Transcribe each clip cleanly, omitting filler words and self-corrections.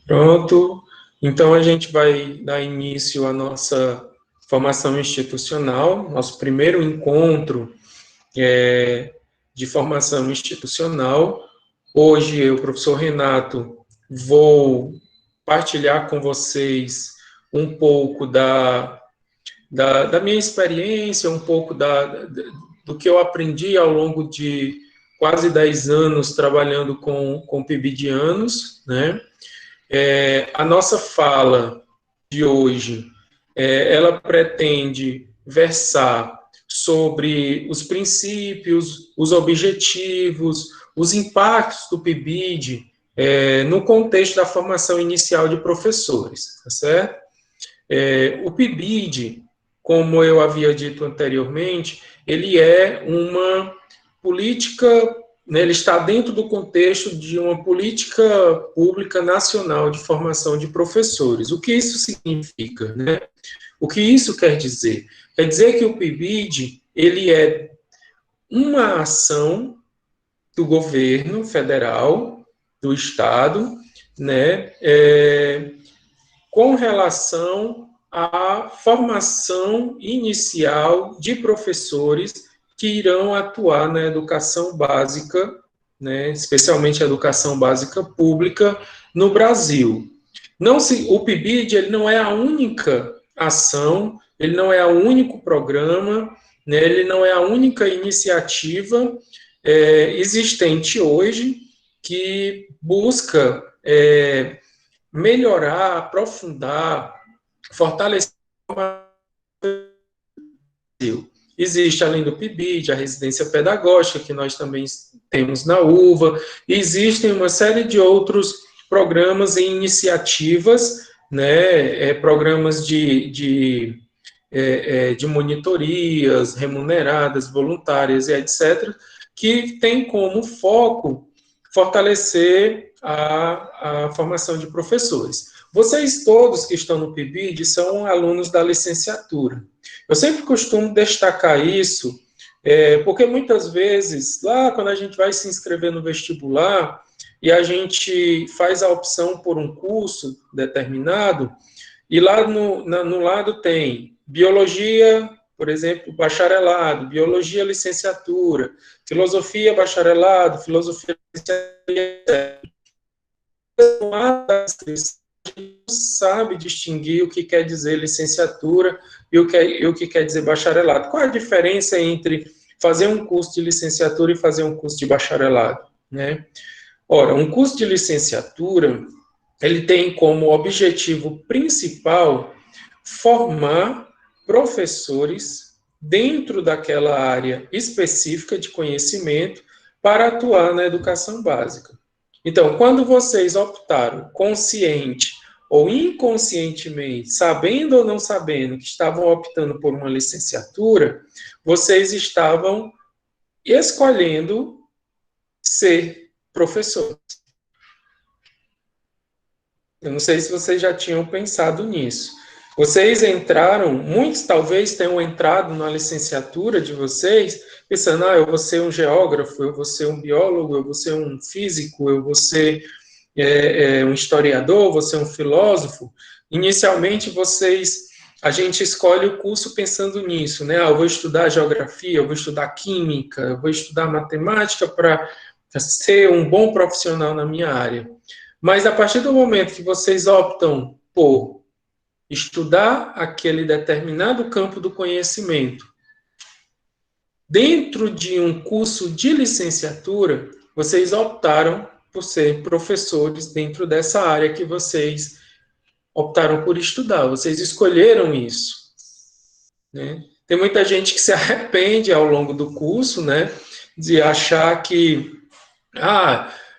Pronto. Então, a gente vai dar início à nossa formação institucional, nosso primeiro encontro de formação institucional. Hoje, eu, professor Renato, vou partilhar com vocês um pouco da minha experiência, um pouco do que eu aprendi ao longo de quase 10 anos trabalhando com PIBidianos, né? A nossa fala de hoje, ela pretende versar sobre os princípios, os objetivos, os impactos do PIBID no contexto da formação inicial de professores, tá certo? O PIBID, como eu havia dito anteriormente, ele é uma política, né, ele está dentro do contexto de uma política pública nacional de formação de professores. O que isso significa, né? O que isso quer dizer? Quer dizer que o PIBID, ele é uma ação do governo federal, do estado, né, com relação à formação inicial de professores que irão atuar na educação básica, né, especialmente a educação básica pública no Brasil. O PIBID ele não é a única ação, ele não é o único programa, né, ele não é a única iniciativa existente hoje que busca melhorar, aprofundar, fortalecer o Brasil. Existe, além do PIBID, a residência pedagógica, que nós também temos na UVA, e existem uma série de outros programas e iniciativas, né, programas de monitorias remuneradas, voluntárias e etc., que tem como foco fortalecer a formação de professores. Vocês todos que estão no PIBID são alunos da licenciatura. Eu sempre costumo destacar isso, porque muitas vezes, lá quando a gente vai se inscrever no vestibular e a gente faz a opção por um curso determinado, e lá no lado tem biologia, por exemplo, bacharelado, biologia, licenciatura, filosofia, bacharelado, filosofia, licenciatura. Não sabe distinguir o que quer dizer licenciatura e o que quer dizer bacharelado. Qual a diferença entre fazer um curso de licenciatura e fazer um curso de bacharelado, né? Ora, um curso de licenciatura, ele tem como objetivo principal formar professores dentro daquela área específica de conhecimento para atuar na educação básica. Então, quando vocês optaram consciente ou inconscientemente, sabendo ou não sabendo, que estavam optando por uma licenciatura, vocês estavam escolhendo ser professor. Eu não sei se vocês já tinham pensado nisso. Vocês entraram, muitos talvez tenham entrado na licenciatura de vocês, pensando, eu vou ser um geógrafo, eu vou ser um biólogo, eu vou ser um físico, eu vou ser um historiador, eu vou ser um filósofo. Inicialmente, a gente escolhe o curso pensando nisso, né? Eu vou estudar geografia, eu vou estudar química, eu vou estudar matemática para ser um bom profissional na minha área. Mas a partir do momento que vocês optam por estudar aquele determinado campo do conhecimento dentro de um curso de licenciatura, vocês optaram por ser professores dentro dessa área que vocês optaram por estudar. Vocês escolheram isso, né? Tem muita gente que se arrepende ao longo do curso, né, de achar que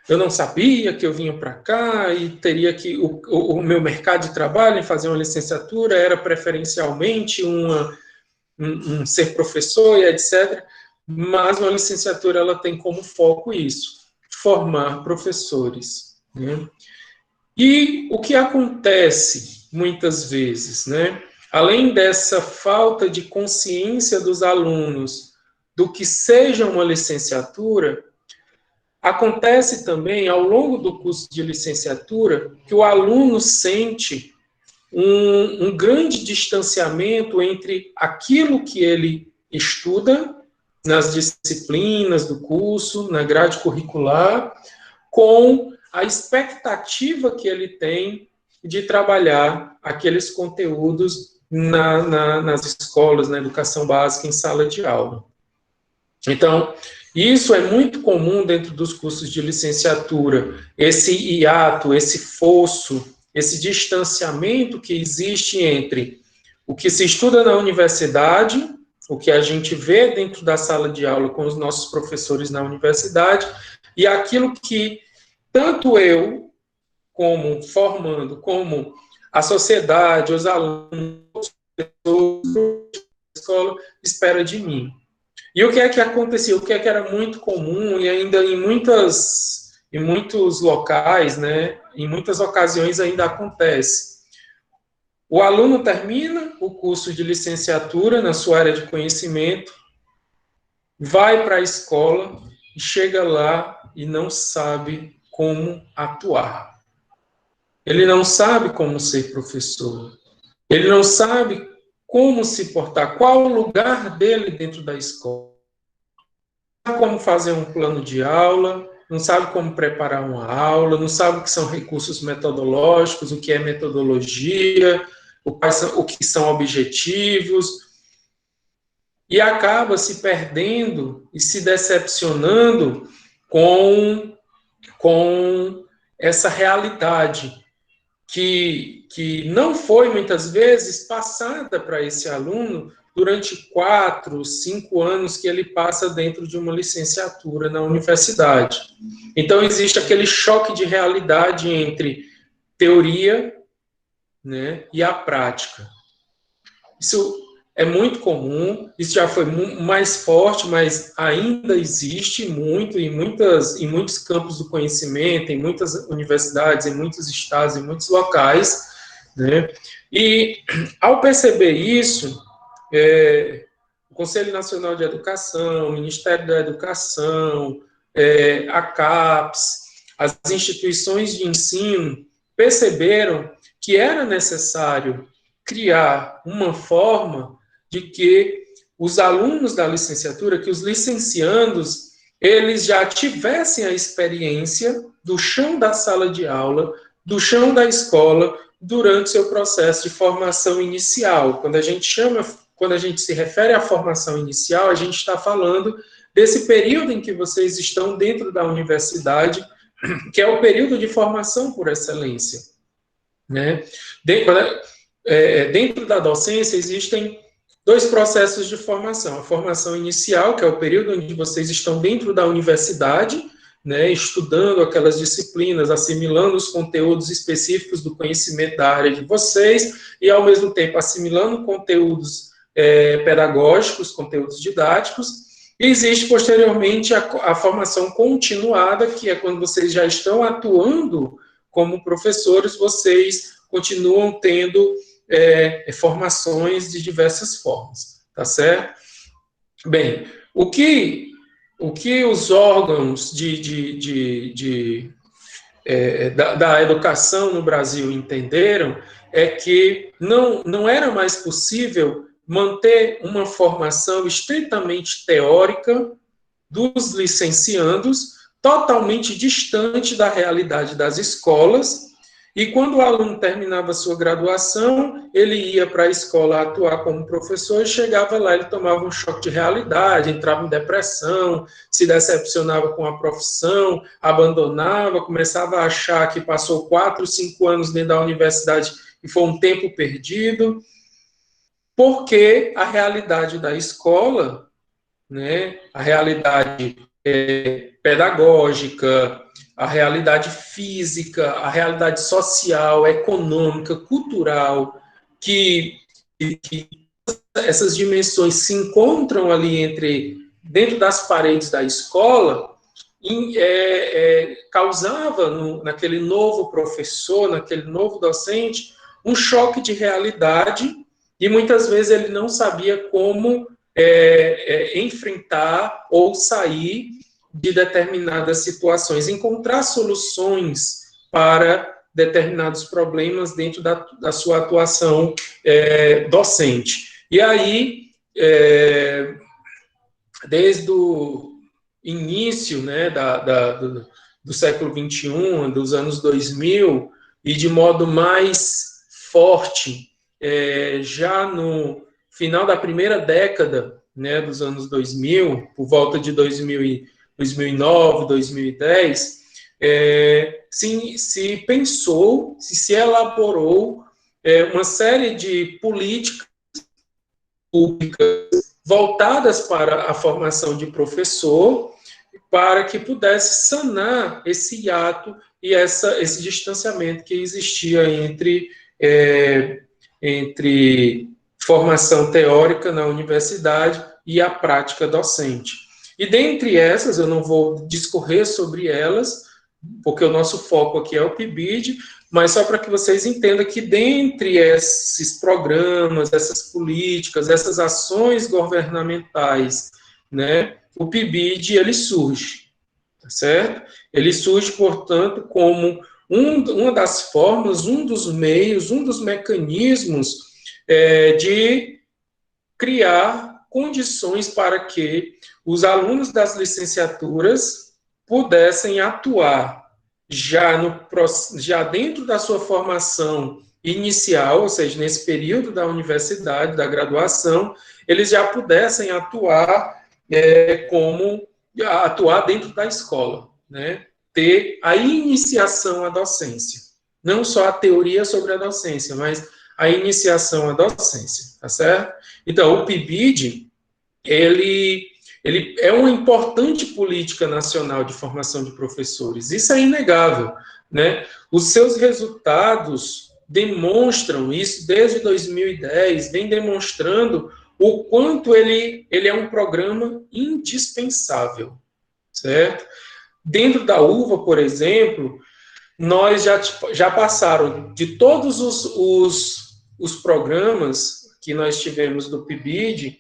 eu não sabia que eu vinha para cá e teria que o meu mercado de trabalho em fazer uma licenciatura era preferencialmente ser professor e etc. Mas uma licenciatura ela tem como foco isso, formar professores, né? E o que acontece muitas vezes, né? Além dessa falta de consciência dos alunos do que seja uma licenciatura, Acontece também, ao longo do curso de licenciatura, que o aluno sente um grande distanciamento entre aquilo que ele estuda nas disciplinas do curso, na grade curricular, com a expectativa que ele tem de trabalhar aqueles conteúdos nas escolas, na educação básica, em sala de aula. Então, isso é muito comum dentro dos cursos de licenciatura, esse hiato, esse fosso, esse distanciamento que existe entre o que se estuda na universidade, o que a gente vê dentro da sala de aula com os nossos professores na universidade, e aquilo que tanto eu, como formando, como a sociedade, os alunos, as pessoas da escola, espera de mim. E o que é que acontecia? O que é que era muito comum e ainda em muitos locais, né, em muitas ocasiões ainda acontece. O aluno termina o curso de licenciatura na sua área de conhecimento, vai para a escola e chega lá e não sabe como atuar. Ele não sabe como ser professor. Ele não sabe como se portar, qual o lugar dele dentro da escola. Não sabe como fazer um plano de aula, não sabe como preparar uma aula, não sabe o que são recursos metodológicos, o que é metodologia, o que são objetivos, e acaba se perdendo e se decepcionando com essa realidade que não foi, muitas vezes, passada para esse aluno durante 4, 5 anos que ele passa dentro de uma licenciatura na universidade. Então, existe aquele choque de realidade entre teoria, né, e a prática. Isso é muito comum, isso já foi mais forte, mas ainda existe muito em muitos campos do conhecimento, em muitas universidades, em muitos estados, em muitos locais, né? E ao perceber isso, o Conselho Nacional de Educação, o Ministério da Educação, a CAPES, as instituições de ensino perceberam que era necessário criar uma forma de que os alunos da licenciatura, que os licenciandos, eles já tivessem a experiência do chão da sala de aula, do chão da escola, durante seu processo de formação inicial. Quando a gente se refere à formação inicial, a gente está falando desse período em que vocês estão dentro da universidade, que é o período de formação por excelência, né? Dentro da docência existem 2 processos de formação. A formação inicial, que é o período onde vocês estão dentro da universidade, né, estudando aquelas disciplinas, assimilando os conteúdos específicos do conhecimento da área de vocês e, ao mesmo tempo, assimilando conteúdos pedagógicos, conteúdos didáticos. E existe, posteriormente, a formação continuada, que é quando vocês já estão atuando como professores, vocês continuam tendo formações de diversas formas, tá certo? Bem, o que os órgãos da educação no Brasil entenderam é que não era mais possível manter uma formação estritamente teórica dos licenciandos, totalmente distante da realidade das escolas. E quando o aluno terminava a sua graduação, ele ia para a escola atuar como professor e chegava lá, ele tomava um choque de realidade, entrava em depressão, se decepcionava com a profissão, abandonava, começava a achar que passou 4, 5 anos dentro da universidade e foi um tempo perdido, porque a realidade da escola, né, a realidade pedagógica, a realidade física, a realidade social, econômica, cultural, que essas dimensões se encontram ali dentro das paredes da escola, causava naquele novo professor, naquele novo docente, um choque de realidade, e muitas vezes ele não sabia como enfrentar ou sair de determinadas situações, encontrar soluções para determinados problemas dentro da sua atuação docente. E aí, desde o início, né, do século XXI, dos anos 2000, e de modo mais forte, já no final da primeira década, né, dos anos 2000, por volta de 2009, 2010, se pensou, se elaborou uma série de políticas públicas voltadas para a formação de professor, para que pudesse sanar esse hiato e esse distanciamento que existia entre formação teórica na universidade e a prática docente. E dentre essas, eu não vou discorrer sobre elas, porque o nosso foco aqui é o PIBID, mas só para que vocês entendam que dentre esses programas, essas políticas, essas ações governamentais, né, o PIBID, ele surge, tá certo? Ele surge, portanto, como uma das formas, um dos meios, um dos mecanismos de criar condições para que os alunos das licenciaturas pudessem atuar já dentro da sua formação inicial, ou seja, nesse período da universidade, da graduação, eles já pudessem atuar atuar dentro da escola, né? Ter a iniciação à docência. Não só a teoria sobre a docência, mas a iniciação à docência, tá certo? Então, o PIBID, ele é uma importante política nacional de formação de professores. Isso é inegável, né? Os seus resultados demonstram isso desde 2010, vem demonstrando o quanto ele é um programa indispensável, certo? Dentro da UVA, por exemplo, nós já passaram de todos os programas que nós tivemos do PIBID.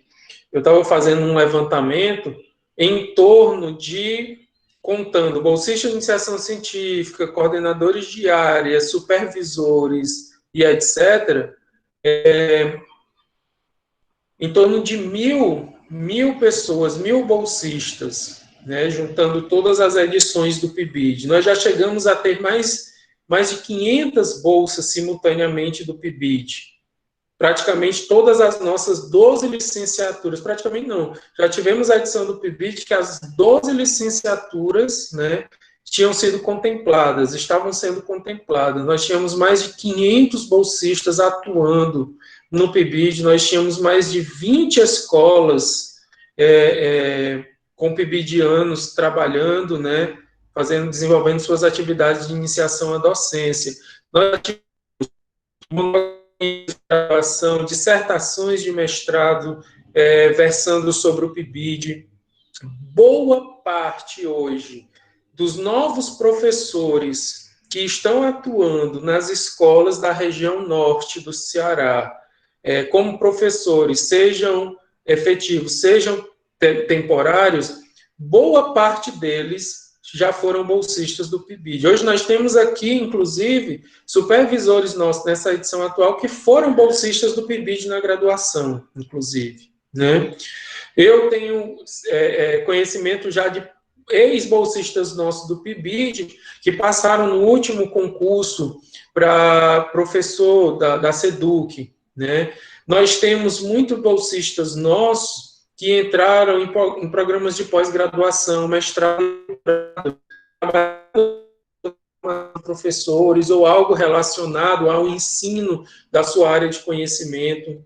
Eu estava fazendo um levantamento em torno de, contando bolsistas de iniciação científica, coordenadores de área, supervisores e etc., em torno de mil pessoas, 1.000 bolsistas, né, juntando todas as edições do PIBID. Nós já chegamos a ter mais de 500 bolsas simultaneamente do PIBID. Praticamente todas as nossas 12 licenciaturas, praticamente não, já tivemos a edição do PIBID que as 12 licenciaturas, né, tinham sido contempladas, estavam sendo contempladas. Nós tínhamos mais de 500 bolsistas atuando no PIBID, nós tínhamos mais de 20 escolas com PIBIDianos trabalhando, né, desenvolvendo suas atividades de iniciação à docência. Nós tivemos dissertações de mestrado versando sobre o PIBID. Boa parte hoje dos novos professores que estão atuando nas escolas da região norte do Ceará, como professores, sejam efetivos, sejam temporários, boa parte deles já foram bolsistas do PIBID. Hoje nós temos aqui, inclusive, supervisores nossos nessa edição atual que foram bolsistas do PIBID na graduação, inclusive, né? Eu tenho conhecimento já de ex-bolsistas nossos do PIBID que passaram no último concurso para professor da SEDUC, né? Nós temos muitos bolsistas nossos que entraram em programas de pós-graduação, mestrado, professores ou algo relacionado ao ensino da sua área de conhecimento.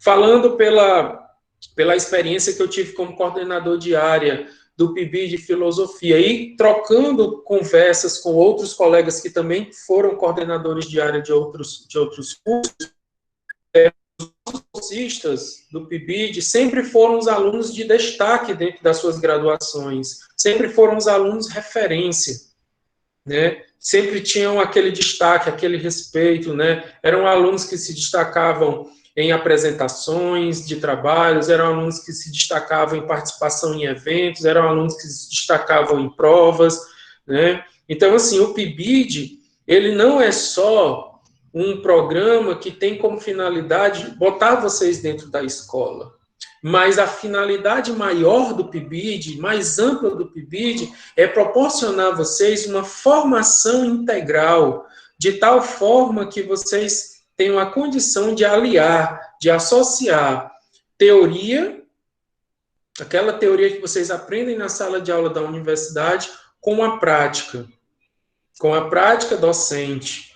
Falando pela experiência que eu tive como coordenador de área do PIBID de filosofia e trocando conversas com outros colegas que também foram coordenadores de área de outros cursos, os bolsistas do PIBID sempre foram os alunos de destaque dentro das suas graduações, sempre foram os alunos referência, né? Sempre tinham aquele destaque, aquele respeito, né? Eram alunos que se destacavam em apresentações de trabalhos, eram alunos que se destacavam em participação em eventos, eram alunos que se destacavam em provas, né? Então, assim, o PIBID, ele não é só um programa que tem como finalidade botar vocês dentro da escola, mas a finalidade maior do PIBID, mais ampla do PIBID, é proporcionar a vocês uma formação integral, de tal forma que vocês tenham a condição de aliar, de associar teoria, aquela teoria que vocês aprendem na sala de aula da universidade, com a prática docente.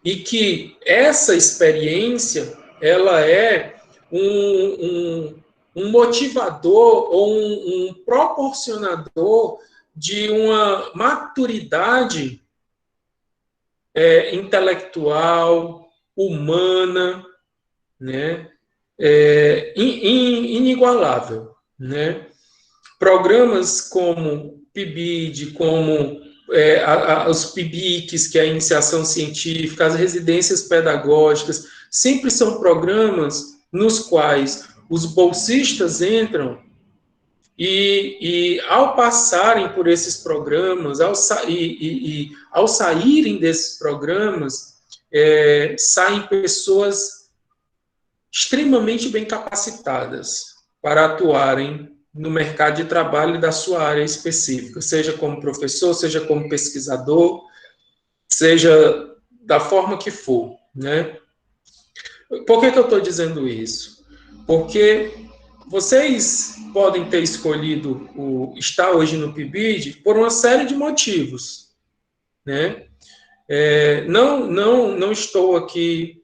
E que essa experiência, ela é um motivador ou um proporcionador de uma maturidade intelectual, humana, né, inigualável, né? Programas como PIBID, como os PIBICs, que é a iniciação científica, as residências pedagógicas, sempre são programas nos quais os bolsistas entram e ao passarem por esses programas, ao saírem desses programas, saem pessoas extremamente bem capacitadas para atuarem no mercado de trabalho da sua área específica, seja como professor, seja como pesquisador, seja da forma que for, né? Por que eu estou dizendo isso? Porque vocês podem ter escolhido estar hoje no PIBID por uma série de motivos, né? Não estou aqui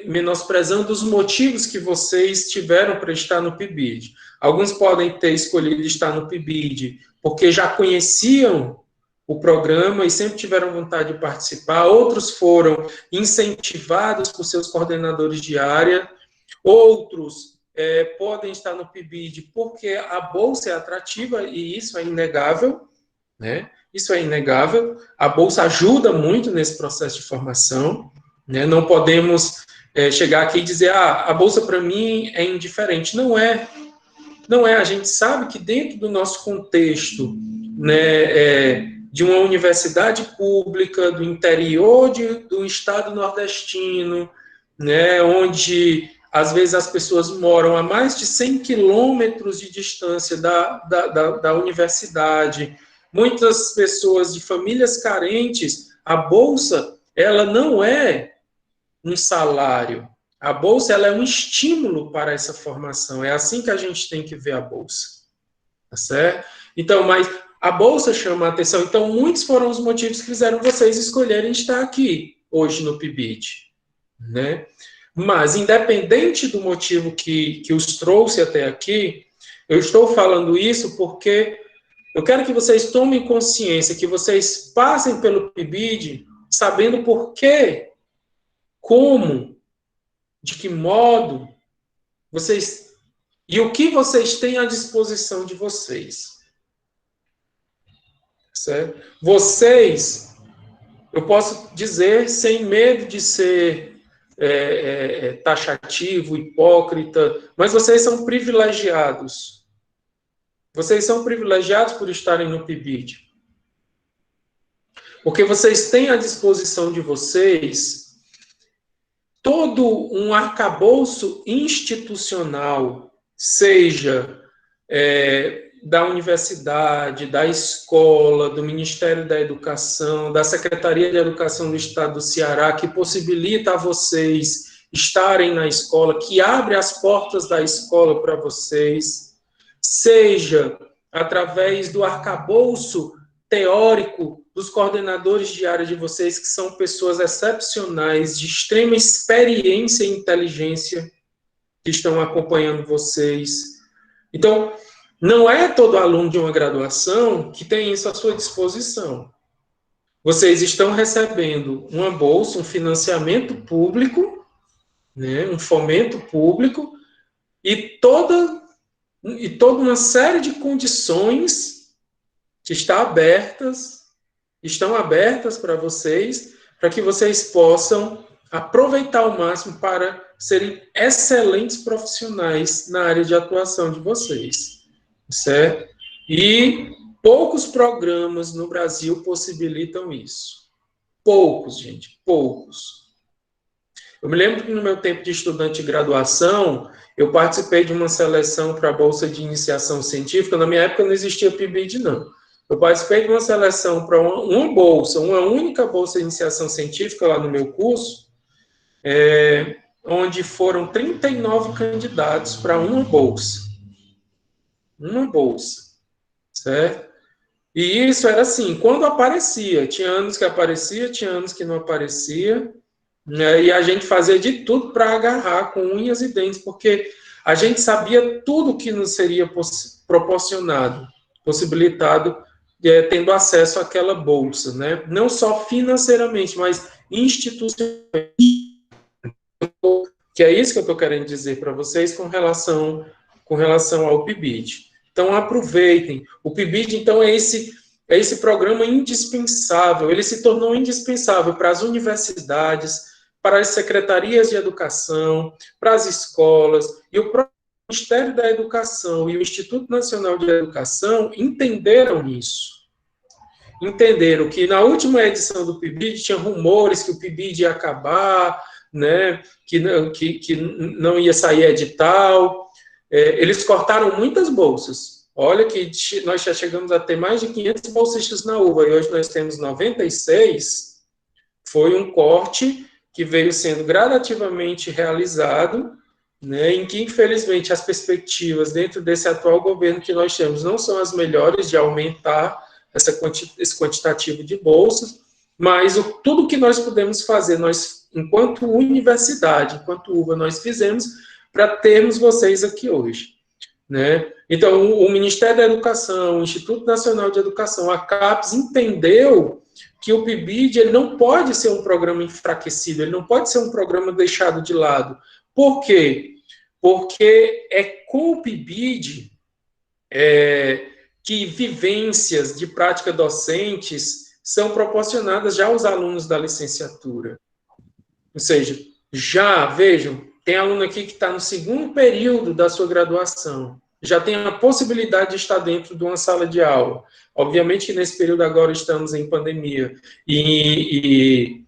menosprezando os motivos que vocês tiveram para estar no PIBID. Alguns podem ter escolhido estar no PIBID porque já conheciam o programa e sempre tiveram vontade de participar. Outros foram incentivados por seus coordenadores de área. Outros podem estar no PIBID porque a bolsa é atrativa e isso é inegável, né? Isso é inegável. A bolsa ajuda muito nesse processo de formação. Né? Não podemos chegar aqui e dizer, a bolsa para mim é indiferente. Não é. Não é. A gente sabe que dentro do nosso contexto, né, de uma universidade pública do interior do estado nordestino, né, onde às vezes as pessoas moram a mais de 100 quilômetros de distância da universidade, muitas pessoas de famílias carentes, a bolsa, ela não é um salário. A bolsa, ela é um estímulo para essa formação. É assim que a gente tem que ver a bolsa. Tá certo? Então, mas a bolsa chama a atenção. Então, muitos foram os motivos que fizeram vocês escolherem estar aqui hoje no PIBID, né? Mas, independente do motivo que os trouxe até aqui, eu estou falando isso porque eu quero que vocês tomem consciência, que vocês passem pelo PIBID sabendo por quê, como, de que modo vocês e o que vocês têm à disposição de vocês. Certo? Vocês, eu posso dizer sem medo de ser taxativo, hipócrita, mas vocês são privilegiados. Vocês são privilegiados por estarem no PIBID. Porque vocês têm à disposição de vocês todo um arcabouço institucional, seja da universidade, da escola, do Ministério da Educação, da Secretaria de Educação do Estado do Ceará, que possibilita a vocês estarem na escola, que abre as portas da escola para vocês, seja através do arcabouço teórico dos coordenadores de área de vocês, que são pessoas excepcionais, de extrema experiência e inteligência, que estão acompanhando vocês. Então, não é todo aluno de uma graduação que tem isso à sua disposição. Vocês estão recebendo uma bolsa, um financiamento público, né, um fomento público, e toda uma série de condições que estão abertas para vocês, para que vocês possam aproveitar ao máximo para serem excelentes profissionais na área de atuação de vocês, certo? E poucos programas no Brasil possibilitam isso. Poucos, gente, poucos. Eu me lembro que no meu tempo de estudante de graduação, eu participei de uma seleção para a Bolsa de Iniciação Científica. Na minha época não existia PIBID, não. Eu participei de uma seleção para uma bolsa, uma única bolsa de iniciação científica lá no meu curso, onde foram 39 candidatos para uma bolsa. Uma bolsa, certo? E isso era assim, quando aparecia. Tinha anos que aparecia, tinha anos que não aparecia, né? E a gente fazia de tudo para agarrar com unhas e dentes, porque a gente sabia tudo que nos seria proporcionado, possibilitado, tendo acesso àquela bolsa, né? Não só financeiramente, mas institucionalmente. Que é isso que eu estou querendo dizer para vocês com relação ao PIBID. Então, aproveitem. O PIBID, então, é esse programa indispensável. Ele se tornou indispensável para as universidades, para as secretarias de educação, para as escolas, e o próprio Ministério da Educação e o Instituto Nacional de Educação entenderam isso. Entenderam que na última edição do PIBID tinha rumores que o PIBID ia acabar, né, que não ia sair edital. Eles cortaram muitas bolsas. Olha que nós já chegamos a ter mais de 500 bolsistas na UVA, e hoje nós temos 96. Foi um corte que veio sendo gradativamente realizado, né, em que, infelizmente, as perspectivas dentro desse atual governo que nós temos não são as melhores de aumentar esse quantitativo de bolsas, mas tudo que nós podemos fazer, nós, enquanto universidade, enquanto UVA, nós fizemos para termos vocês aqui hoje, né? Então, o Ministério da Educação, o Instituto Nacional de Educação, a CAPES, entendeu que o PIBID ele não pode ser um programa enfraquecido, ele não pode ser um programa deixado de lado. Por quê? Porque é com o PIBID que vivências de prática docentes são proporcionadas já aos alunos da licenciatura. Ou seja, vejam, tem aluno aqui que está no segundo período da sua graduação, já tem a possibilidade de estar dentro de uma sala de aula. Obviamente que nesse período agora estamos em pandemia e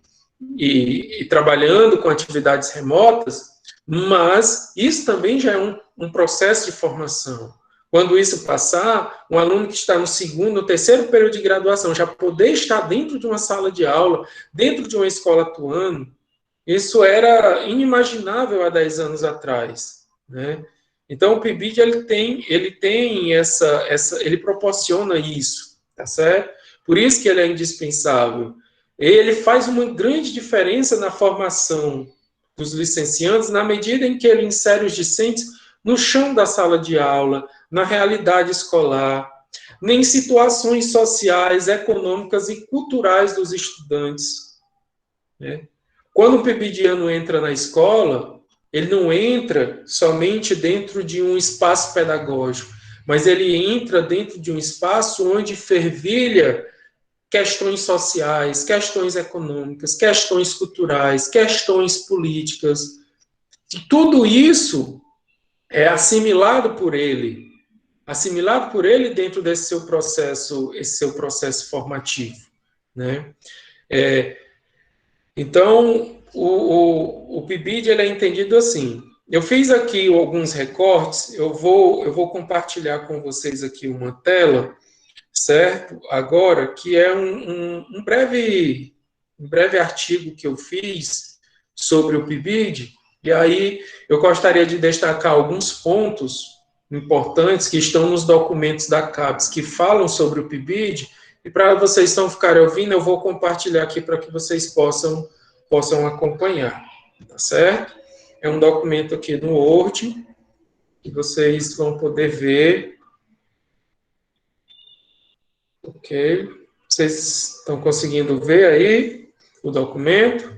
trabalhando com atividades remotas, mas isso também já é um processo de formação. Quando isso passar, um aluno que está no segundo, no terceiro período de graduação, já poder estar dentro de uma sala de aula, dentro de uma escola atuando, isso era inimaginável há 10 anos atrás, né? Então, o PIBID, ele tem ele proporciona isso, tá certo? Por isso que ele é indispensável. Ele faz uma grande diferença na formação dos licenciandos, na medida em que ele insere os discentes no chão da sala de aula, na realidade escolar, em situações sociais, econômicas e culturais dos estudantes, né? Quando o PIBIDiano entra na escola, ele não entra somente dentro de um espaço pedagógico, mas ele entra dentro de um espaço onde fervilha questões sociais, questões econômicas, questões culturais, questões políticas. E tudo isso é assimilado por ele dentro desse seu processo formativo, né? Então, o PIBID ele é entendido assim. Eu fiz aqui alguns recortes, eu vou compartilhar com vocês aqui uma tela, certo? Agora, que é um breve artigo que eu fiz sobre o PIBID, e aí eu gostaria de destacar alguns pontos importantes que estão nos documentos da CAPES, que falam sobre o PIBID, e para vocês não ficarem ouvindo, eu vou compartilhar aqui para que vocês possam acompanhar, tá certo? É um documento aqui no Word, que vocês vão poder ver. Ok? Vocês estão conseguindo ver aí o documento?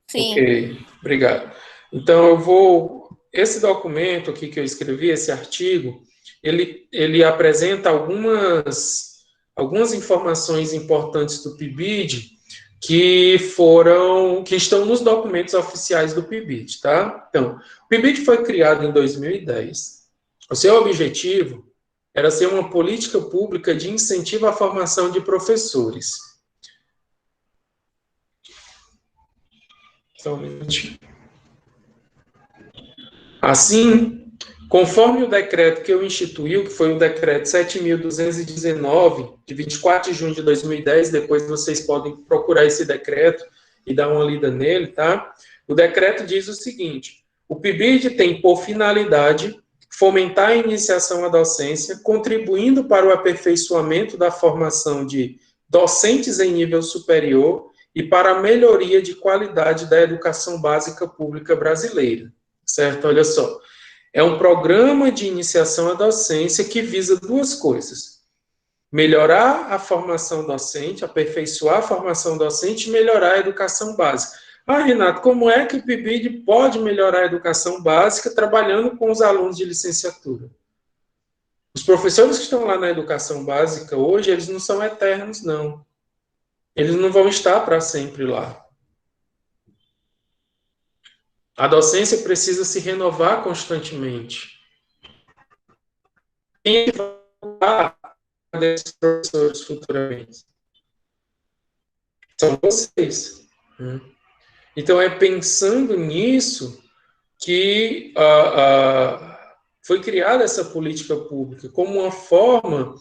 Sim. Ok, obrigado. Então, esse documento aqui que eu escrevi, esse artigo, ele apresenta algumas informações importantes do PIBID, que estão nos documentos oficiais do PIBID, tá? Então, o PIBID foi criado em 2010. O seu objetivo era ser uma política pública de incentivo à formação de professores. Só um minutinho. Assim, conforme o decreto que eu instituiu, que foi o decreto 7.219, de 24 de junho de 2010, depois vocês podem procurar esse decreto e dar uma lida nele, tá? O decreto diz o seguinte: o PIBID tem por finalidade fomentar a iniciação à docência, contribuindo para o aperfeiçoamento da formação de docentes em nível superior e para a melhoria de qualidade da educação básica pública brasileira. Certo? Olha só. É um programa de iniciação à docência que visa duas coisas: melhorar a formação docente, aperfeiçoar a formação docente e melhorar a educação básica. Ah, Renato, como é que o PIBID pode melhorar a educação básica trabalhando com os alunos de licenciatura? Os professores que estão lá na educação básica hoje, eles não são eternos, não. Eles não vão estar para sempre lá. A docência precisa se renovar constantemente. Quem vai falar desses professores futuramente? São vocês. Então, é pensando nisso que foi criada essa política pública como uma forma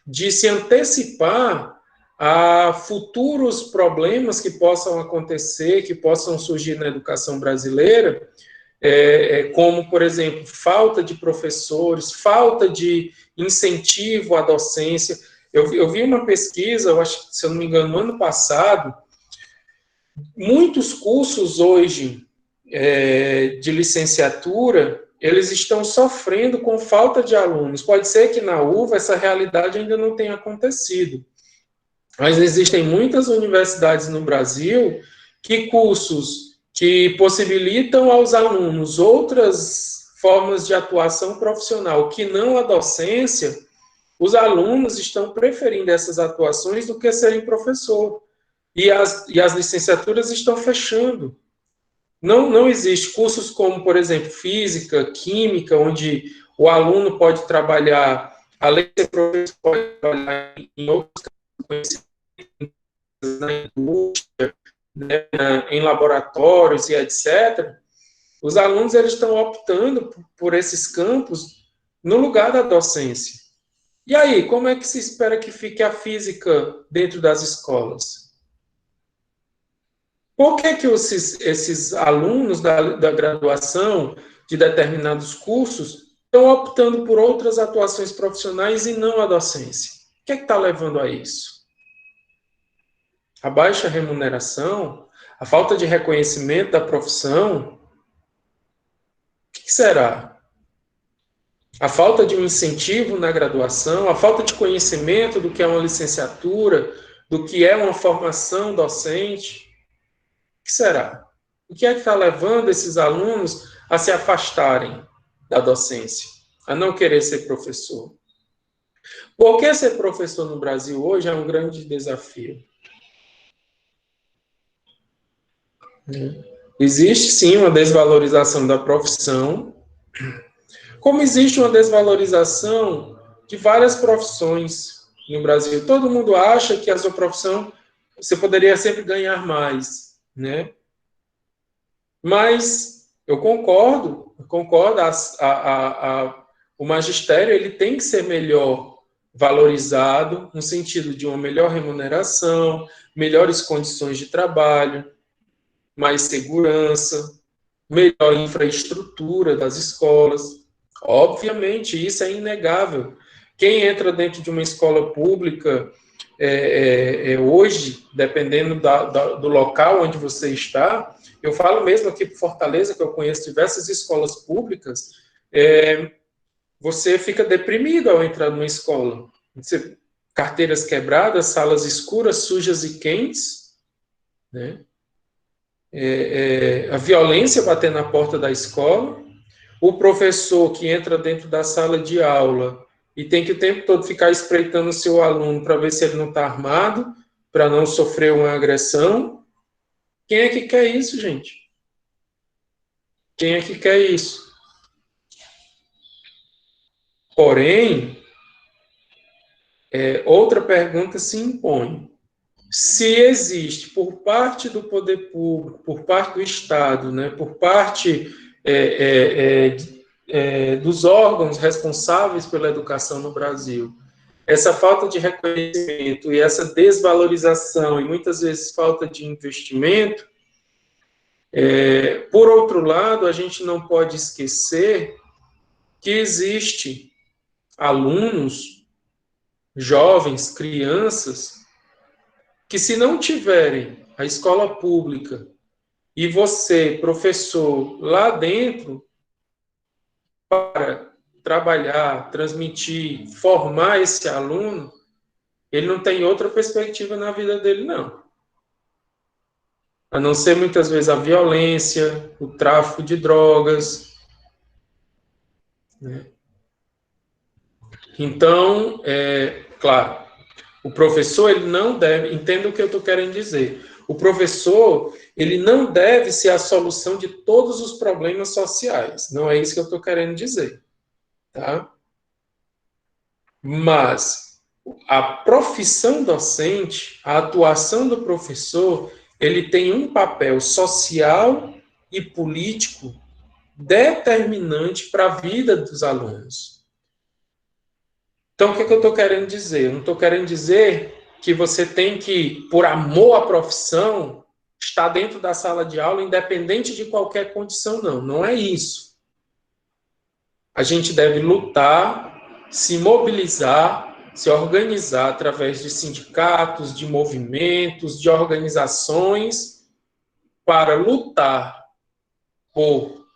de se antecipar a futuros problemas que possam acontecer, que possam surgir na educação brasileira, como, por exemplo, falta de professores, falta de incentivo à docência. Eu vi uma pesquisa, eu acho, se eu não me engano, no ano passado, muitos cursos hoje de licenciatura, eles estão sofrendo com falta de alunos. Pode ser que na UVA essa realidade ainda não tenha acontecido, mas existem muitas universidades no Brasil que cursos que possibilitam aos alunos outras formas de atuação profissional que não a docência, os alunos estão preferindo essas atuações do que serem professor. E as licenciaturas estão fechando. Não existe cursos como, por exemplo, física, química, onde o aluno pode trabalhar, além de ser professor, pode trabalhar em outros conhecimentos, na indústria, né, em laboratórios e etc. Os alunos eles estão optando por esses campos no lugar da docência. E aí, como é que se espera que fique a física dentro das escolas? Por que esses alunos da graduação de determinados cursos estão optando por outras atuações profissionais e não a docência? O que é que está levando a isso? A baixa remuneração, a falta de reconhecimento da profissão, o que será? A falta de um incentivo na graduação, a falta de conhecimento do que é uma licenciatura, do que é uma formação docente, o que será? O que é que está levando esses alunos a se afastarem da docência, a não querer ser professor? Porque ser professor no Brasil hoje é um grande desafio. Existe, sim, uma desvalorização da profissão, como existe uma desvalorização de várias profissões no Brasil. Todo mundo acha que a sua profissão você poderia sempre ganhar mais, né? Mas eu concordo, o magistério ele tem que ser melhor valorizado, no sentido de uma melhor remuneração, melhores condições de trabalho, mais segurança, melhor infraestrutura das escolas. Obviamente, isso é inegável. Quem entra dentro de uma escola pública hoje, dependendo do local onde você está, eu falo mesmo aqui por Fortaleza, que eu conheço diversas escolas públicas, você fica deprimido ao entrar numa escola. Carteiras quebradas, salas escuras, sujas e quentes, né? A violência bater na porta da escola, o professor que entra dentro da sala de aula e tem que o tempo todo ficar espreitando o seu aluno para ver se ele não está armado, para não sofrer uma agressão. Quem é que quer isso, gente? Quem é que quer isso? Porém, outra pergunta se impõe. Se existe, por parte do poder público, por parte do Estado, né, por parte dos órgãos responsáveis pela educação no Brasil, essa falta de reconhecimento e essa desvalorização e muitas vezes falta de investimento, por outro lado, a gente não pode esquecer que existe alunos, jovens, crianças, que se não tiverem a escola pública e você, professor, lá dentro, para trabalhar, transmitir, formar esse aluno, ele não tem outra perspectiva na vida dele, não. A não ser, muitas vezes, a violência, o tráfico de drogas, né? Então, claro, o professor, ele não deve, entenda o que eu estou querendo dizer, o professor, ele não deve ser a solução de todos os problemas sociais, não é isso que eu estou querendo dizer, tá? Mas a profissão docente, a atuação do professor, ele tem um papel social e político determinante para a vida dos alunos. Então, o que eu estou querendo dizer? Eu não estou querendo dizer que você tem que, por amor à profissão, estar dentro da sala de aula, independente de qualquer condição, não. Não é isso. A gente deve lutar, se mobilizar, se organizar através de sindicatos, de movimentos, de organizações, para lutar por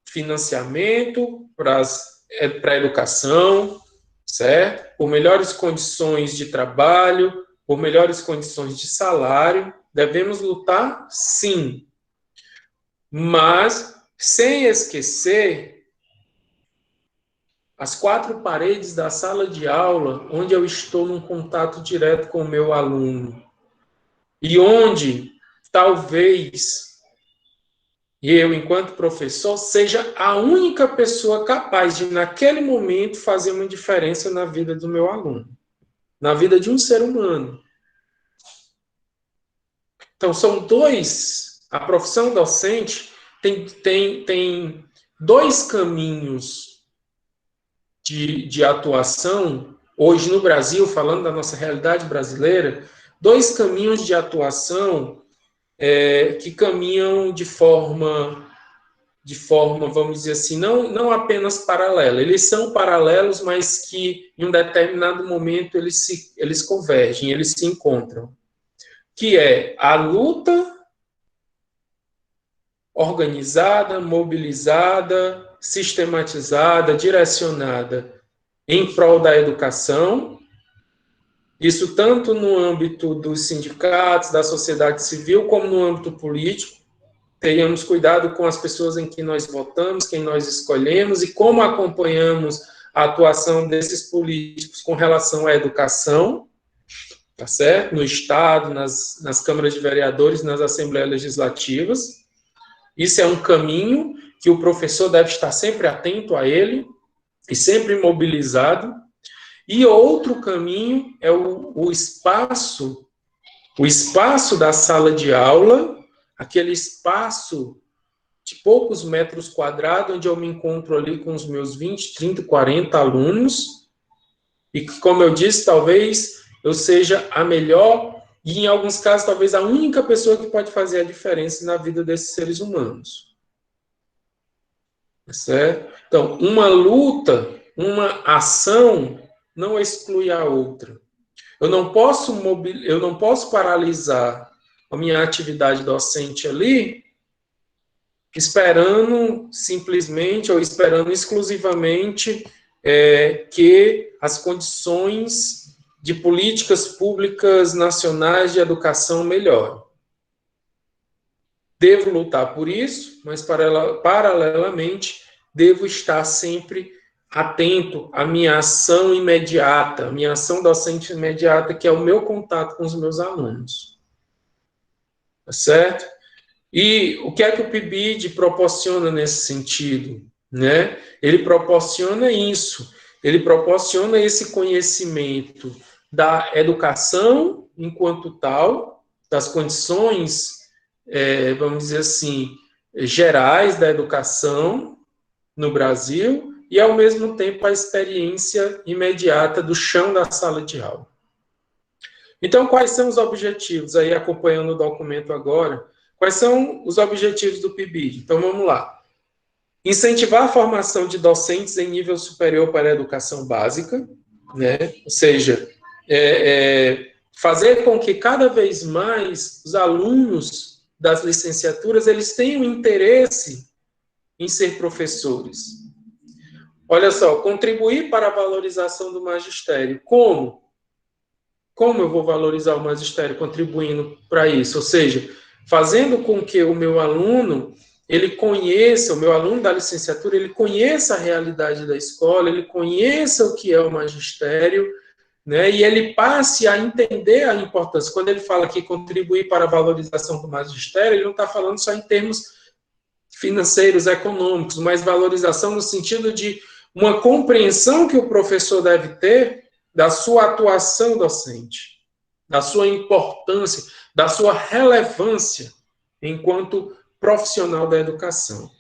financiamento para a educação, certo? Por melhores condições de trabalho, por melhores condições de salário. Devemos lutar, sim, mas sem esquecer as quatro paredes da sala de aula, onde eu estou num contato direto com o meu aluno, e onde talvez eu, enquanto professor, seja a única pessoa capaz de, naquele momento, fazer uma diferença na vida do meu aluno, na vida de um ser humano. Então, são dois. A profissão docente tem dois caminhos de atuação, hoje no Brasil, falando da nossa realidade brasileira, dois caminhos de atuação que caminham de forma, vamos dizer assim, não apenas paralela. Eles são paralelos, mas que em um determinado momento eles convergem, eles se encontram. Que é a luta organizada, mobilizada, sistematizada, direcionada em prol da educação, isso tanto no âmbito dos sindicatos, da sociedade civil, como no âmbito político. Tenhamos cuidado com as pessoas em que nós votamos, quem nós escolhemos e como acompanhamos a atuação desses políticos com relação à educação, tá certo? No Estado, nas câmaras de vereadores, nas assembleias legislativas. Isso é um caminho que o professor deve estar sempre atento a ele e sempre mobilizado. E outro caminho é o espaço da sala de aula, aquele espaço de poucos metros quadrados, onde eu me encontro ali com os meus 20, 30, 40 alunos, e que, como eu disse, talvez eu seja a melhor, e em alguns casos, talvez a única pessoa que pode fazer a diferença na vida desses seres humanos. Certo? Então, uma luta, uma ação, não exclui a outra. Eu não posso paralisar a minha atividade docente ali, esperando simplesmente ou esperando exclusivamente que as condições de políticas públicas nacionais de educação melhorem. Devo lutar por isso, mas paralelamente devo estar sempre atento à minha ação imediata, a minha ação docente imediata, que é o meu contato com os meus alunos. Tá certo? E o que é que o PIBID proporciona nesse sentido? Né? Ele proporciona isso, ele proporciona esse conhecimento da educação enquanto tal, das condições, vamos dizer assim, gerais da educação no Brasil, e ao mesmo tempo a experiência imediata do chão da sala de aula. Então, quais são os objetivos? Aí, acompanhando o documento agora, quais são os objetivos do PIBID? Então, vamos lá. Incentivar a formação de docentes em nível superior para a educação básica, né? Ou seja, fazer com que cada vez mais os alunos das licenciaturas eles tenham interesse em ser professores. Olha só, contribuir para a valorização do magistério. Como? Como eu vou valorizar o magistério contribuindo para isso? Ou seja, fazendo com que o meu aluno, ele conheça, o meu aluno da licenciatura, ele conheça a realidade da escola, ele conheça o que é o magistério, né? E ele passe a entender a importância. Quando ele fala que contribuir para a valorização do magistério, ele não está falando só em termos financeiros, econômicos, mas valorização no sentido de uma compreensão que o professor deve ter da sua atuação docente, da sua importância, da sua relevância enquanto profissional da educação.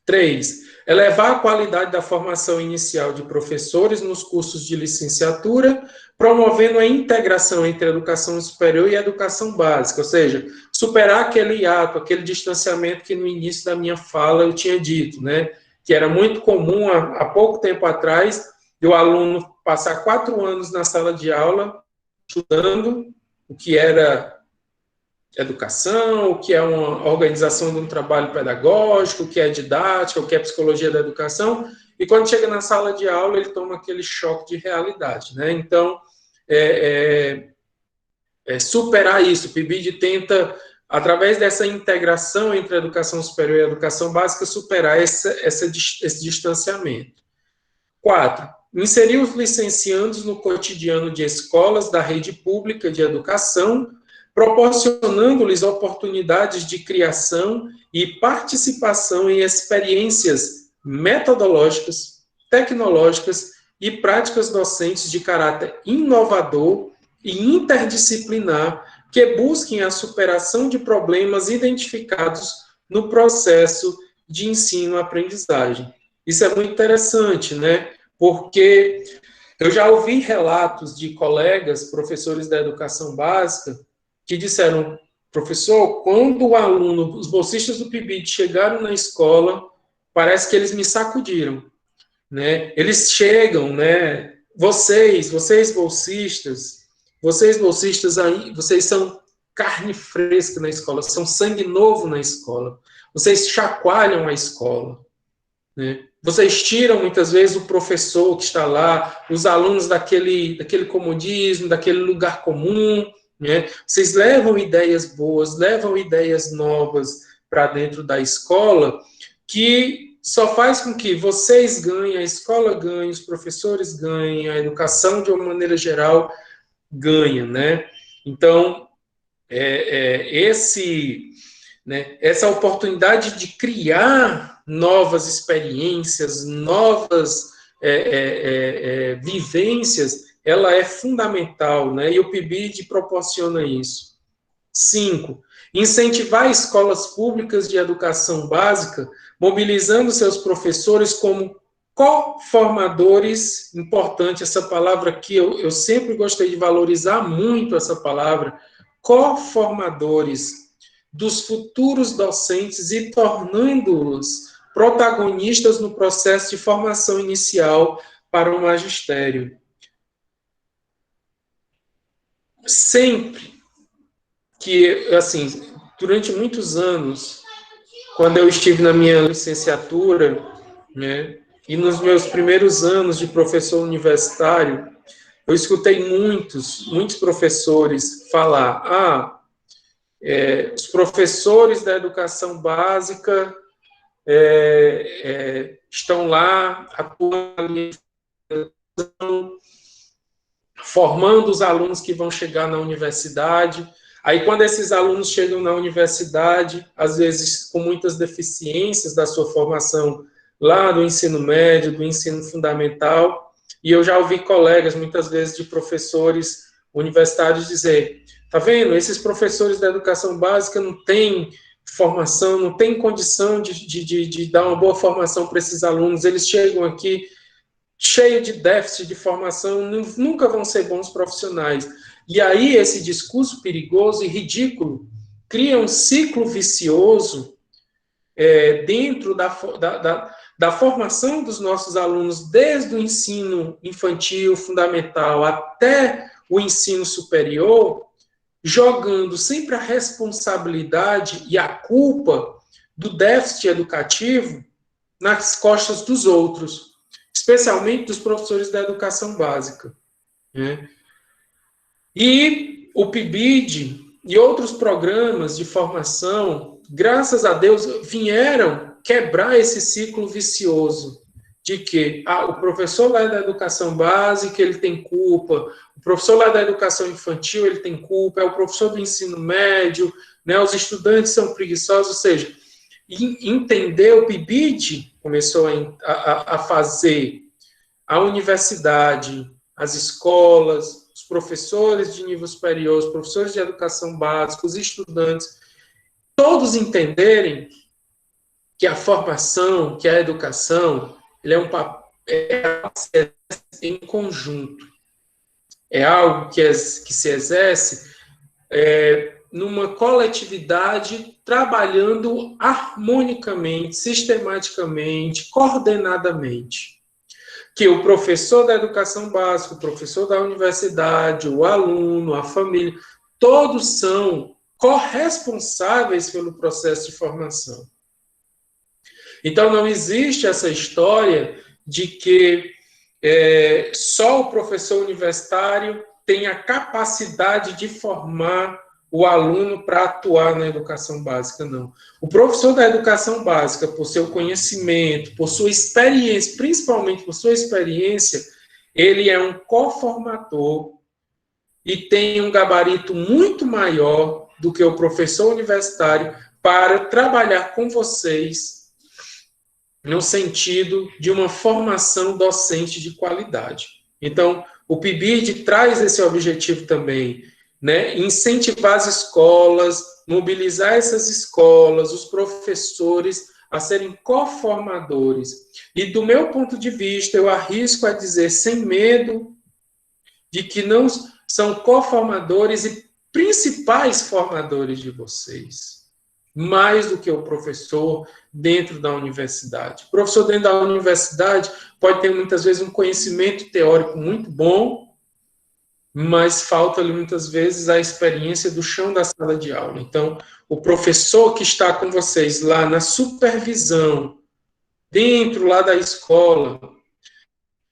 3. Elevar a qualidade da formação inicial de professores nos cursos de licenciatura, promovendo a integração entre a educação superior e a educação básica, ou seja, superar aquele hiato, aquele distanciamento que no início da minha fala eu tinha dito, né? Que era muito comum há pouco tempo atrás, o aluno passar 4 anos na sala de aula estudando o que era educação, o que é uma organização de um trabalho pedagógico, o que é didática, o que é psicologia da educação, e quando chega na sala de aula ele toma aquele choque de realidade, né? Então, superar isso. O PIBID tenta, através dessa integração entre a educação superior e a educação básica, superar esse distanciamento. 4. Inserir os licenciandos no cotidiano de escolas da rede pública de educação, proporcionando-lhes oportunidades de criação e participação em experiências metodológicas, tecnológicas e práticas docentes de caráter inovador e interdisciplinar que busquem a superação de problemas identificados no processo de ensino-aprendizagem. Isso é muito interessante, né? Porque eu já ouvi relatos de colegas, professores da educação básica, que disseram, professor, quando o aluno, os bolsistas do PIBID chegaram na escola, parece que eles me sacudiram, né? Eles chegam, né? Vocês bolsistas aí, vocês são carne fresca na escola, são sangue novo na escola. Vocês chacoalham a escola, né? Vocês tiram, muitas vezes, o professor que está lá, os alunos daquele comodismo, daquele lugar comum, né? Vocês levam ideias boas, levam ideias novas para dentro da escola, que só faz com que vocês ganhem, a escola ganhe, os professores ganhem, a educação, de uma maneira geral, ganha, né? Então, essa oportunidade de criar novas experiências, novas vivências, ela é fundamental, né? E o PIBID proporciona isso. 5. Incentivar escolas públicas de educação básica, mobilizando seus professores como co-formadores, importante essa palavra aqui, eu sempre gostei de valorizar muito essa palavra, co-formadores dos futuros docentes e tornando-os protagonistas no processo de formação inicial para o magistério. Sempre que, assim, durante muitos anos, quando eu estive na minha licenciatura, né, e nos meus primeiros anos de professor universitário, eu escutei muitos professores falar, os professores da educação básica estão lá atuando, formando os alunos que vão chegar na universidade. Aí, quando esses alunos chegam na universidade, às vezes com muitas deficiências da sua formação lá do ensino médio, do ensino fundamental, e eu já ouvi colegas, muitas vezes de professores universitários, dizer: tá vendo, esses professores da educação básica não têm formação, não têm condição de dar uma boa formação para esses alunos, eles chegam aqui cheio de déficit de formação, nunca vão ser bons profissionais. E aí esse discurso perigoso e ridículo cria um ciclo vicioso dentro da formação dos nossos alunos, desde o ensino infantil, fundamental, até o ensino superior, jogando sempre a responsabilidade e a culpa do déficit educativo nas costas dos outros, especialmente dos professores da educação básica. Né? E o PIBID e outros programas de formação, graças a Deus, vieram quebrar esse ciclo vicioso de que o professor lá da educação básica, ele tem culpa, o professor lá da educação infantil, ele tem culpa, é o professor do ensino médio, né, os estudantes são preguiçosos, ou seja, entender o PIBID começou a fazer a universidade, as escolas, os professores de nível superior, os professores de educação básica, os estudantes, todos entenderem que a formação, que a educação, ele é um papel em conjunto. É algo que se exerce numa coletividade, trabalhando harmonicamente, sistematicamente, coordenadamente. Que o professor da educação básica, o professor da universidade, o aluno, a família, todos são corresponsáveis pelo processo de formação. Então, não existe essa história de que só o professor universitário tem a capacidade de formar o aluno para atuar na educação básica, não. O professor da educação básica, por seu conhecimento, por sua experiência, principalmente por sua experiência, ele é um coformador e tem um gabarito muito maior do que o professor universitário para trabalhar com vocês no sentido de uma formação docente de qualidade. Então, o PIBID traz esse objetivo também, né? Incentivar as escolas, mobilizar essas escolas, os professores a serem coformadores. E do meu ponto de vista, eu arrisco a dizer, sem medo, de que não são coformadores e principais formadores de vocês, mais do que o professor dentro da universidade. O professor dentro da universidade pode ter muitas vezes um conhecimento teórico muito bom, mas falta-lhe muitas vezes a experiência do chão da sala de aula. Então, o professor que está com vocês lá na supervisão, dentro lá da escola,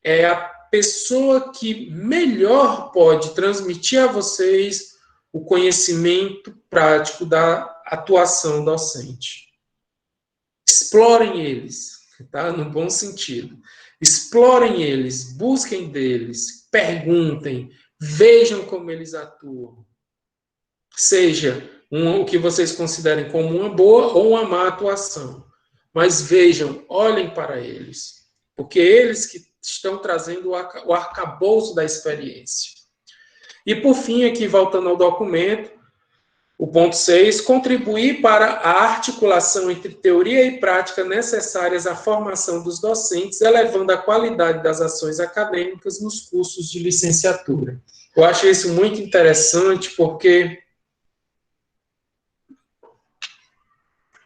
é a pessoa que melhor pode transmitir a vocês o conhecimento prático da atuação docente. Explorem eles, tá? No bom sentido. Explorem eles, busquem deles, perguntem, vejam como eles atuam. Seja o que vocês considerem como uma boa ou uma má atuação. Mas vejam, olhem para eles. Porque eles que estão trazendo o arcabouço da experiência. E, por fim, aqui, voltando ao documento, o ponto 6, contribuir para a articulação entre teoria e prática necessárias à formação dos docentes, elevando a qualidade das ações acadêmicas nos cursos de licenciatura. Eu acho isso muito interessante, porque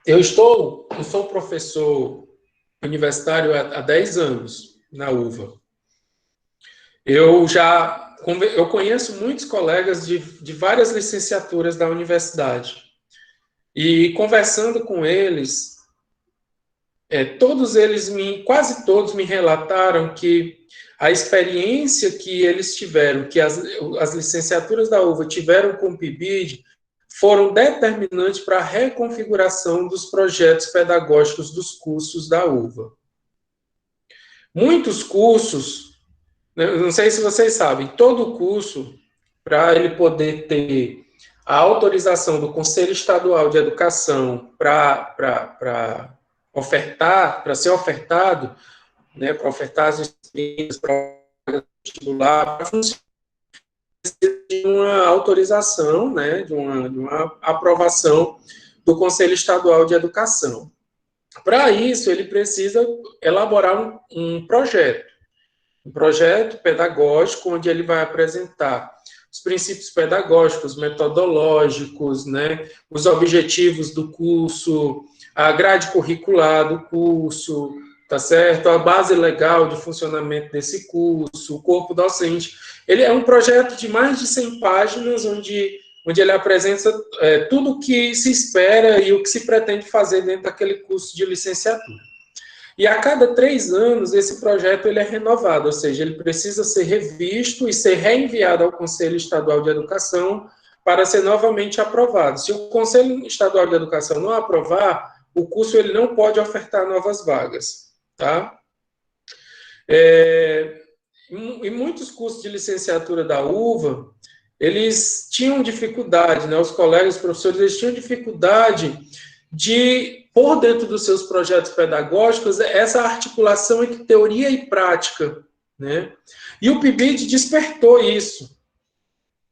eu sou professor universitário há 10 anos na UVA. Eu conheço muitos colegas de várias licenciaturas da universidade. E conversando com eles, quase todos me relataram que a experiência que eles tiveram, que as licenciaturas da UVA tiveram com o PIBID, foram determinantes para a reconfiguração dos projetos pedagógicos dos cursos da UVA. Muitos cursos, não sei se vocês sabem, todo curso, para ele poder ter a autorização do Conselho Estadual de Educação para ofertar, para ser ofertado, né, para ofertar as disciplinas, para vestibular, para funcionar, de uma autorização, né, de uma aprovação do Conselho Estadual de Educação. Para isso, ele precisa elaborar um projeto pedagógico, onde ele vai apresentar os princípios pedagógicos, metodológicos, né, os objetivos do curso, a grade curricular do curso, tá certo? A base legal de funcionamento desse curso, o corpo docente. Ele é um projeto de mais de 100 páginas, onde ele apresenta tudo o que se espera e o que se pretende fazer dentro daquele curso de licenciatura. E a cada 3 anos, esse projeto ele é renovado, ou seja, ele precisa ser revisto e ser reenviado ao Conselho Estadual de Educação para ser novamente aprovado. Se o Conselho Estadual de Educação não aprovar, o curso ele não pode ofertar novas vagas. Tá? E muitos cursos de licenciatura da UVA, eles tinham dificuldade, né, os colegas, os professores, eles tinham dificuldade de pôr dentro dos seus projetos pedagógicos essa articulação entre teoria e prática, né? E o PIBID despertou isso.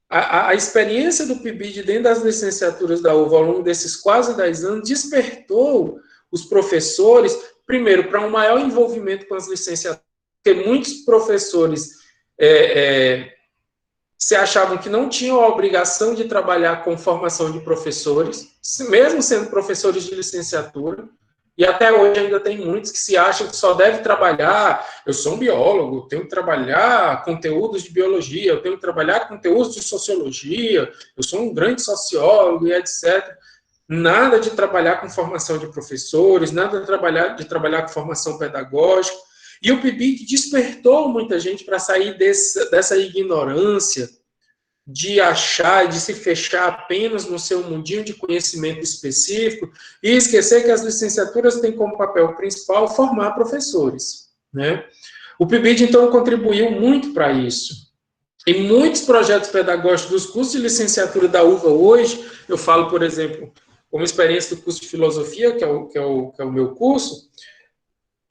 A experiência do PIBID dentro das licenciaturas da UVA ao longo desses quase 10 anos despertou os professores, primeiro, para um maior envolvimento com as licenciaturas, porque muitos professores se achavam que não tinham a obrigação de trabalhar com formação de professores, mesmo sendo professores de licenciatura, e até hoje ainda tem muitos que se acham que só deve trabalhar, eu sou um biólogo, tenho que trabalhar conteúdos de biologia, eu tenho que trabalhar conteúdos de sociologia, eu sou um grande sociólogo e etc. Nada de trabalhar com formação de professores, nada de trabalhar com formação pedagógica. E o PIBID despertou muita gente para sair dessa ignorância de achar, de se fechar apenas no seu mundinho de conhecimento específico e esquecer que as licenciaturas têm como papel principal formar professores, né? O PIBID, então, contribuiu muito para isso. E muitos projetos pedagógicos dos cursos de licenciatura da UVA hoje, eu falo, por exemplo, como experiência do curso de filosofia, que é o meu curso.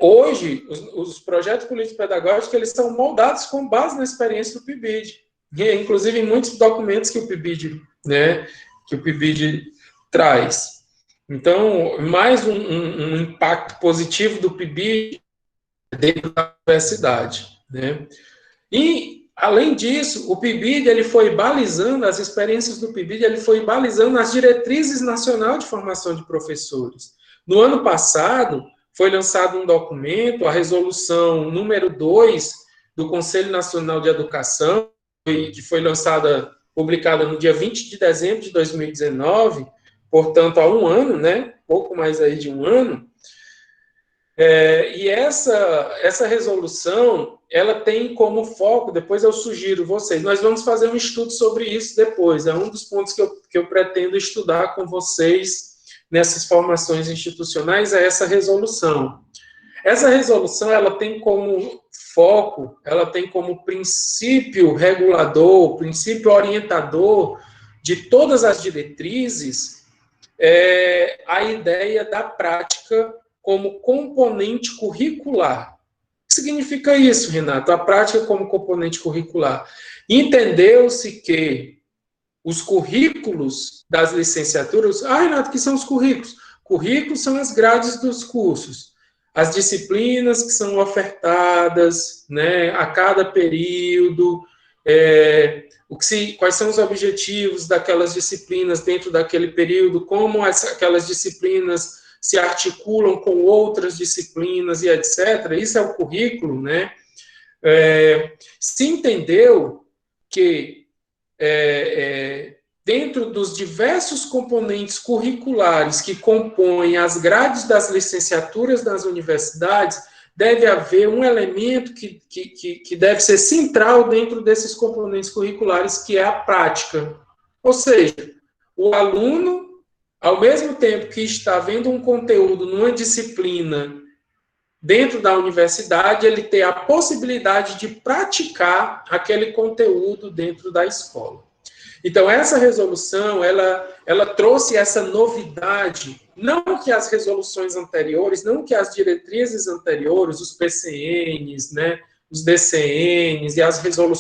Hoje, os projetos político-pedagógicos, eles são moldados com base na experiência do PIBID. E, inclusive, em muitos documentos que o PIBID, né, traz. Então, mais um impacto positivo do PIBID dentro da universidade, né? E, além disso, o PIBID, ele foi balizando, as experiências do PIBID, ele foi balizando as diretrizes nacionais de formação de professores. No ano passado, foi lançado um documento, a resolução número 2 do Conselho Nacional de Educação, que foi publicada no dia 20 de dezembro de 2019, portanto, há um ano, né? Pouco mais aí de um ano. E essa resolução, ela tem como foco, depois eu sugiro vocês, nós vamos fazer um estudo sobre isso depois, é um dos pontos que eu pretendo estudar com vocês nessas formações institucionais, é essa resolução. Essa resolução, ela tem como foco, ela tem como princípio regulador, princípio orientador de todas as diretrizes, a ideia da prática como componente curricular. O que significa isso, Renato? A prática como componente curricular. Entendeu-se que os currículos das licenciaturas... Renato, o que são os currículos? Currículos são as grades dos cursos. As disciplinas que são ofertadas, né, a cada período, quais são os objetivos daquelas disciplinas dentro daquele período, como aquelas disciplinas se articulam com outras disciplinas e etc. Isso é o currículo, né? Se entendeu que dentro dos diversos componentes curriculares que compõem as grades das licenciaturas das universidades, deve haver um elemento que deve ser central dentro desses componentes curriculares, que é a prática. Ou seja, o aluno, ao mesmo tempo que está vendo um conteúdo numa disciplina dentro da universidade, ele ter a possibilidade de praticar aquele conteúdo dentro da escola. Então, essa resolução, ela trouxe essa novidade, não que as resoluções anteriores, não que as diretrizes anteriores, os PCNs, né, os DCNs e as resoluções